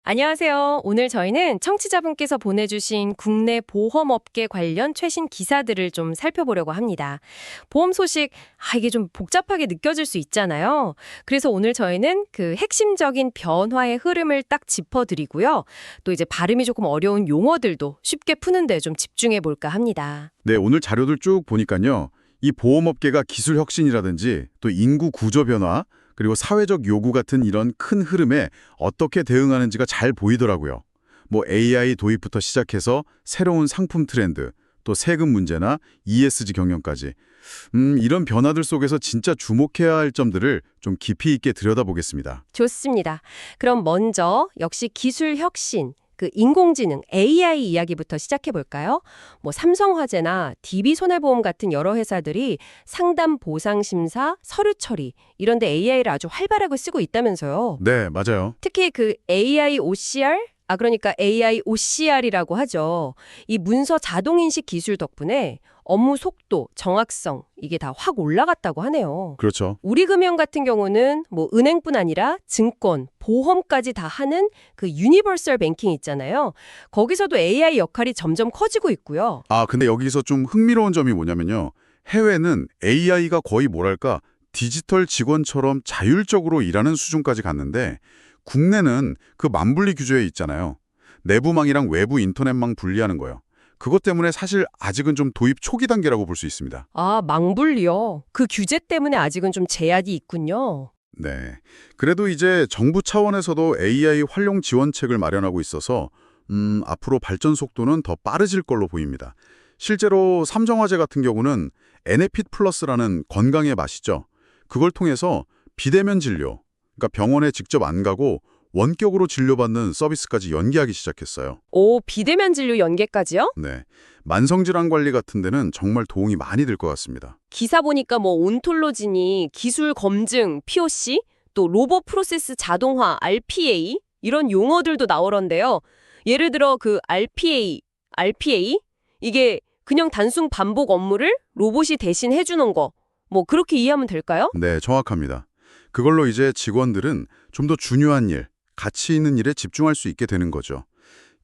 안녕하세요. 오늘 저희는 청취자분께서 보내주신 국내 보험업계 관련 최신 기사들을 좀 살펴보려고 합니다. 보험 소식, 이게 좀 복잡하게 느껴질 수 있잖아요. 그래서 오늘 저희는 그 핵심적인 변화의 흐름을 딱 짚어드리고요. 또 이제 발음이 조금 어려운 용어들도 쉽게 푸는데 좀 집중해 볼까 합니다. 네, 오늘 자료들 쭉 보니까요. 이 보험업계가 기술 혁신이라든지 또 인구 구조 변화, 그리고 사회적 요구 같은 이런 큰 흐름에 어떻게 대응하는지가 잘 보이더라고요. 뭐 AI 도입부터 시작해서 새로운 상품 트렌드, 또 세금 문제나 ESG 경영까지. 이런 변화들 속에서 진짜 주목해야 할 점들을 좀 깊이 있게 들여다보겠습니다. 좋습니다. 그럼 먼저 역시 기술 혁신, 그 인공지능 AI 이야기부터 시작해 볼까요? 뭐 삼성화재나 DB손해보험 같은 여러 회사들이 상담 보상 심사, 서류 처리 이런 데 AI를 아주 활발하게 쓰고 있다면서요. 네, 맞아요. 특히 그 AI OCR 그러니까 AI OCR이라고 하죠. 이 문서 자동인식 기술 덕분에 업무 속도, 정확성 이게 다 확 올라갔다고 하네요. 그렇죠. 우리금융 같은 경우는 뭐 은행뿐 아니라 증권, 보험까지 다 하는 그 유니버설 뱅킹 있잖아요. 거기서도 AI 역할이 점점 커지고 있고요. 근데 여기서 좀 흥미로운 점이 뭐냐면요. 해외는 AI가 거의 뭐랄까 디지털 직원처럼 자율적으로 일하는 수준까지 갔는데 국내는 그 만분리 규제에 있잖아요. 내부망이랑 외부 인터넷망 분리하는 거요. 그것 때문에 사실 아직은 좀 도입 초기 단계라고 볼 수 있습니다. 망불리요. 그 규제 때문에 아직은 좀 제약이 있군요. 네. 그래도 이제 정부 차원에서도 AI 활용 지원책을 마련하고 있어서 앞으로 발전 속도는 더 빠르질 걸로 보입니다. 실제로 삼성화재 같은 경우는 에네핏 플러스라는 건강의 맛이죠. 그걸 통해서 비대면 진료, 그러니까 병원에 직접 안 가고 원격으로 진료받는 서비스까지 연계하기 시작했어요. 비대면 진료 연계까지요? 네. 만성질환 관리 같은 데는 정말 도움이 많이 될 것 같습니다. 기사 보니까 뭐 온톨로지니 기술 검증, POC, 또 로봇 프로세스 자동화, RPA 이런 용어들도 나오던데요. 예를 들어 그 RPA 이게 그냥 단순 반복 업무를 로봇이 대신 해주는 거. 뭐 그렇게 이해하면 될까요? 네, 정확합니다. 그걸로 이제 직원들은 좀 더 중요한 일, 가치 있는 일에 집중할 수 있게 되는 거죠.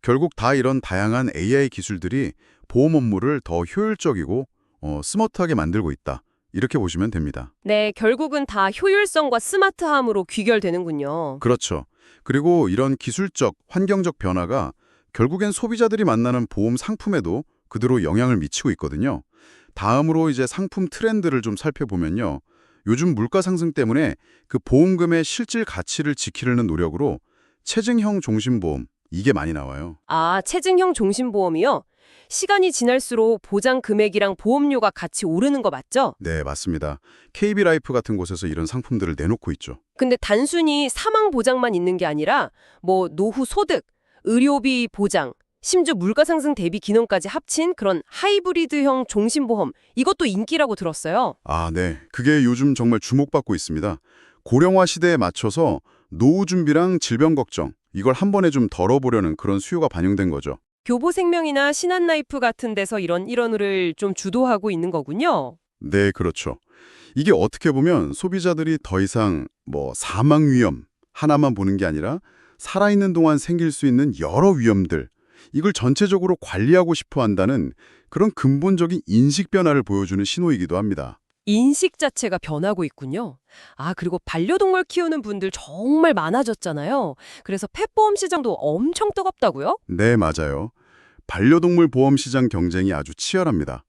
결국 다 이런 다양한 AI 기술들이 보험 업무를 더 효율적이고 스마트하게 만들고 있다. 이렇게 보시면 됩니다. 네, 결국은 다 효율성과 스마트함으로 귀결되는군요. 그렇죠. 그리고 이런 기술적, 환경적 변화가 결국엔 소비자들이 만나는 보험 상품에도 그대로 영향을 미치고 있거든요. 다음으로 이제 상품 트렌드를 좀 살펴보면요. 요즘 물가 상승 때문에 그 보험금의 실질 가치를 지키려는 노력으로 체증형 종신보험, 이게 많이 나와요. 체증형 종신보험이요? 시간이 지날수록 보장 금액이랑 보험료가 같이 오르는 거 맞죠? 네, 맞습니다. KB라이프 같은 곳에서 이런 상품들을 내놓고 있죠. 근데 단순히 사망 보장만 있는 게 아니라 뭐 노후 소득, 의료비 보장, 심지어 물가 상승 대비 기능까지 합친 그런 하이브리드형 종신보험 이것도 인기라고 들었어요. 네. 그게 요즘 정말 주목받고 있습니다. 고령화 시대에 맞춰서 노후 준비랑 질병 걱정, 이걸 한 번에 좀 덜어보려는 그런 수요가 반영된 거죠. 교보생명이나 신한라이프 같은 데서 이런 일원을 좀 주도하고 있는 거군요. 네, 그렇죠. 이게 어떻게 보면 소비자들이 더 이상 사망 위험 하나만 보는 게 아니라 살아있는 동안 생길 수 있는 여러 위험들, 이걸 전체적으로 관리하고 싶어 한다는 그런 근본적인 인식 변화를 보여주는 신호이기도 합니다. 인식 자체가 변하고 있군요. 그리고 반려동물 키우는 분들 정말 많아졌잖아요. 그래서 펫보험 시장도 엄청 뜨겁다고요? 네, 맞아요. 반려동물 보험 시장 경쟁이 아주 치열합니다.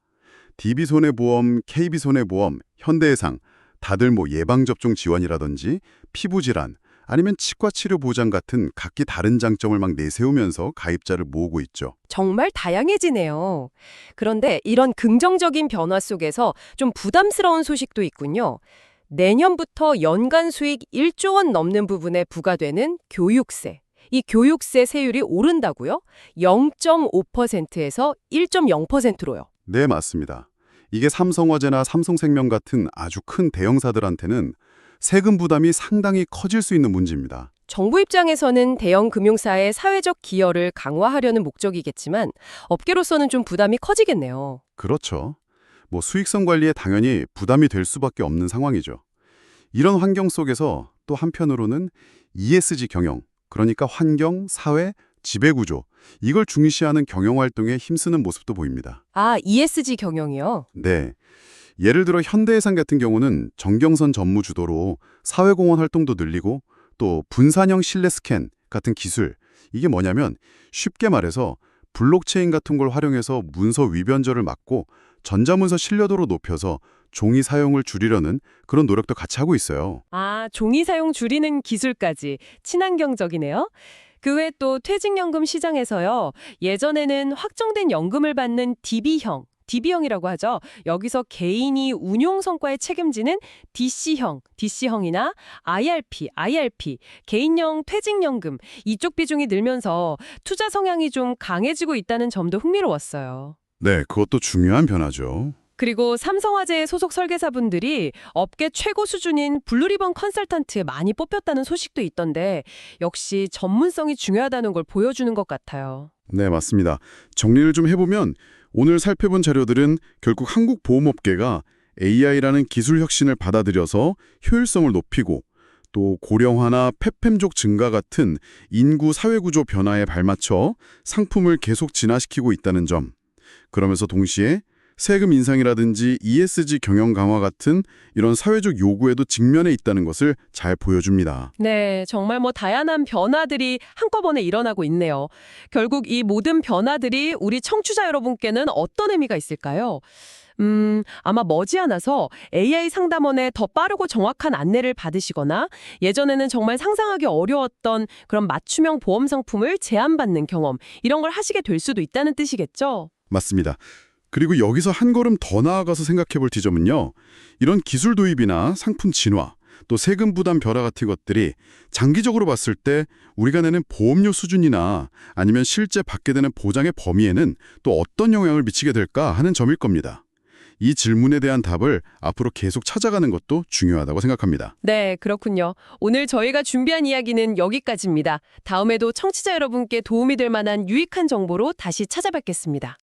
DB손해보험, KB손해보험, 현대해상, 다들 예방접종 지원이라든지 피부질환, 아니면 치과치료 보장 같은 각기 다른 장점을 막 내세우면서 가입자를 모으고 있죠. 정말 다양해지네요. 그런데 이런 긍정적인 변화 속에서 좀 부담스러운 소식도 있군요. 내년부터 연간 수익 1조 원 넘는 부분에 부과되는 교육세. 이 교육세 세율이 오른다고요? 0.5%에서 1.0%로요. 네, 맞습니다. 이게 삼성화재나 삼성생명 같은 아주 큰 대형사들한테는 세금 부담이 상당히 커질 수 있는 문제입니다. 정부 입장에서는 대형 금융사의 사회적 기여를 강화하려는 목적이겠지만 업계로서는 좀 부담이 커지겠네요. 그렇죠. 수익성 관리에 당연히 부담이 될 수밖에 없는 상황이죠. 이런 환경 속에서 또 한편으로는 ESG 경영, 그러니까 환경, 사회, 지배구조, 이걸 중시하는 경영활동에 힘쓰는 모습도 보입니다. 아, ESG 경영이요? 네. 예를 들어 현대해상 같은 경우는 정경선 전무 주도로 사회공헌 활동도 늘리고 또 분산형 실내 스캔 같은 기술, 이게 뭐냐면 쉽게 말해서 블록체인 같은 걸 활용해서 문서 위변조를 막고 전자문서 신뢰도를 높여서 종이 사용을 줄이려는 그런 노력도 같이 하고 있어요. 아, 종이 사용 줄이는 기술까지 친환경적이네요. 그 외 또 퇴직연금 시장에서요. 예전에는 확정된 연금을 받는 DB형이라고 하죠. 여기서 개인이 운용 성과에 책임지는 DC형이나 IRP, 개인형 퇴직연금 이쪽 비중이 늘면서 투자 성향이 좀 강해지고 있다는 점도 흥미로웠어요. 네, 그것도 중요한 변화죠. 그리고 삼성화재 소속 설계사분들이 업계 최고 수준인 블루리본 컨설턴트에 많이 뽑혔다는 소식도 있던데 역시 전문성이 중요하다는 걸 보여주는 것 같아요. 네, 맞습니다. 정리를 좀 해보면 오늘 살펴본 자료들은 결국 한국 보험업계가 AI라는 기술 혁신을 받아들여서 효율성을 높이고 또 고령화나 폐팸족 증가 같은 인구 사회구조 변화에 발맞춰 상품을 계속 진화시키고 있다는 점. 그러면서 동시에 세금 인상이라든지 ESG 경영 강화 같은 이런 사회적 요구에도 직면해 있다는 것을 잘 보여줍니다. 네, 정말 다양한 변화들이 한꺼번에 일어나고 있네요. 결국 이 모든 변화들이 우리 청취자 여러분께는 어떤 의미가 있을까요? 아마 머지않아서 AI 상담원의 더 빠르고 정확한 안내를 받으시거나 예전에는 정말 상상하기 어려웠던 그런 맞춤형 보험 상품을 제안받는 경험, 이런 걸 하시게 될 수도 있다는 뜻이겠죠? 맞습니다. 그리고 여기서 한 걸음 더 나아가서 생각해 볼 지점은요. 이런 기술 도입이나 상품 진화, 또 세금 부담 변화 같은 것들이 장기적으로 봤을 때 우리가 내는 보험료 수준이나 아니면 실제 받게 되는 보장의 범위에는 또 어떤 영향을 미치게 될까 하는 점일 겁니다. 이 질문에 대한 답을 앞으로 계속 찾아가는 것도 중요하다고 생각합니다. 네, 그렇군요. 오늘 저희가 준비한 이야기는 여기까지입니다. 다음에도 청취자 여러분께 도움이 될 만한 유익한 정보로 다시 찾아뵙겠습니다.